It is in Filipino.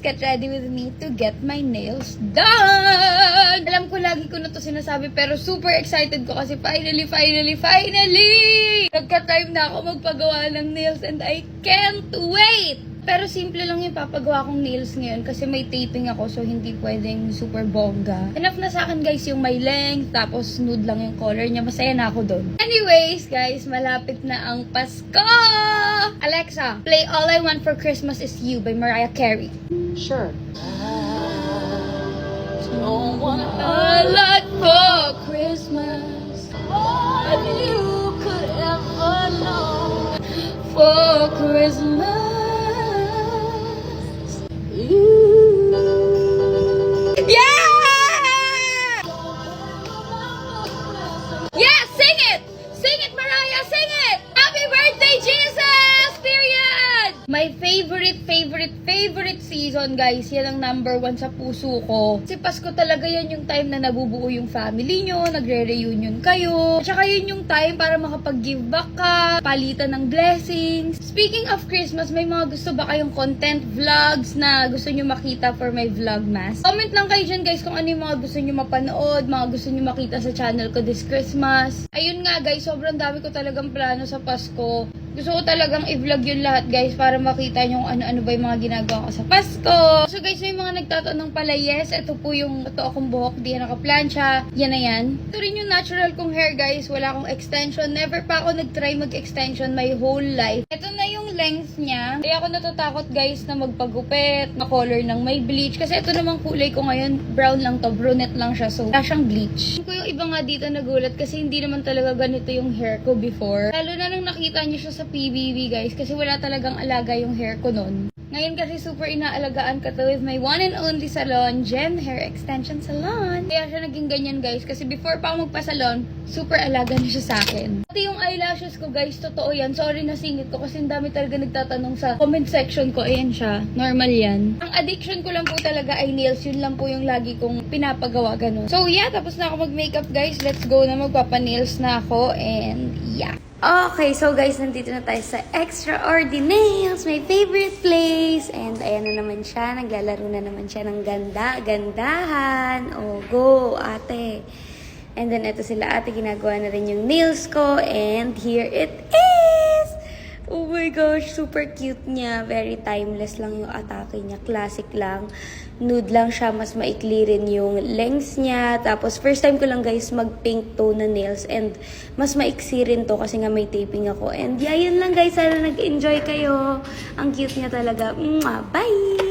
get ready with me to get my nails done! Alam ko lagi ko na to sinasabi pero super excited ko kasi finally! Nagka-time na ako magpagawa ng nails and I can't wait! Pero simple lang yung papagawa kong nails ngayon kasi may taping ako so hindi pwedeng super bongga. Enough na sa akin guys yung may length tapos nude lang yung color niya. Masaya na ako doon. Anyways guys, malapit na ang Pasko! Alexa, play All I Want for Christmas Is You by Mariah Carey. Sure. Don't want a lot for Christmas. More than you could ever know. For Christmas. Yeah! Yeah, sing it! Sing it, Mariah, sing it! Happy birthday, Jesus! Period! My favorite season, guys. Yan ang #1 sa puso ko. Kasi Pasko talaga yan yung time na nabubuo yung family nyo, nagre-reunion kayo. At saka yun yung time para makapag-give back ka, palitan ng blessings. Speaking of Christmas, may mga gusto ba kayong content vlogs na gusto nyo makita for my vlogmas? Comment lang kayo dyan, guys, kung ano yung mga gusto nyo mapanood, mga gusto nyo makita sa channel ko this Christmas. Ayun nga, guys, sobrang dami ko talagang plano sa Pasko. Gusto ko talagang i-vlog yun lahat, guys, para makita nyo kung ano-ano ba yung mga ginagawa ko sa Pasko. So, guys, may mga nagtatanong pala, yes, ito po yung totoo kong buhok, di yan nakaplansya. Yan na yan. Ito rin yung natural kong hair, guys. Wala akong extension. Never pa ako nag-try mag-extension my whole life. Ito na yung length niya. Kaya ako natatakot, guys, na magpagupit, na-color ng may bleach. Kasi ito namang kulay ko ngayon, brown lang to, brunette lang siya. So, wala siyang bleach. Ko yung iba nga dito nagulat kasi hindi naman talaga ganito yung hair ko before. Lalo na nung nakita niyo siya sa PBB, guys, kasi wala talagang alaga yung hair ko nun. Ngayon kasi super inaalagaan ka to with my one and only salon, Gem Hair Extension Salon. Kaya siya naging ganyan, guys, kasi before pa ako magpa-salon, super alaga na siya sa akin. Pati yung eyelashes ko, guys, totoo yan. Sorry na singit ko kasi ang dami talaga nagtatanong sa comment section ko. Ayan siya, normal yan. Ang addiction ko lang po talaga ay nails. Yun lang po yung lagi kong pinapagawa, ganun. So yeah, tapos na ako mag-makeup, guys. Let's go na, magpapa-nails na ako and yeah. Okay, so guys, nandito na tayo sa Extraordinails, my favorite place. And ayan na naman siya, naglalaro na naman siya ng gandahan. Oh, go, ate. And then, ito sila ate, ginagawa na rin yung nails ko. And here it is! Oh my gosh, super cute niya. Very timeless lang yung atake niya. Classic lang. Nude lang siya. Mas maikli rin yung lengths niya. Tapos, first time ko lang guys mag-pink tone na nails. And mas maiksi rin to kasi nga may taping ako. And yeah, yun lang guys. Sana nag-enjoy kayo. Ang cute niya talaga. Mwah! Bye!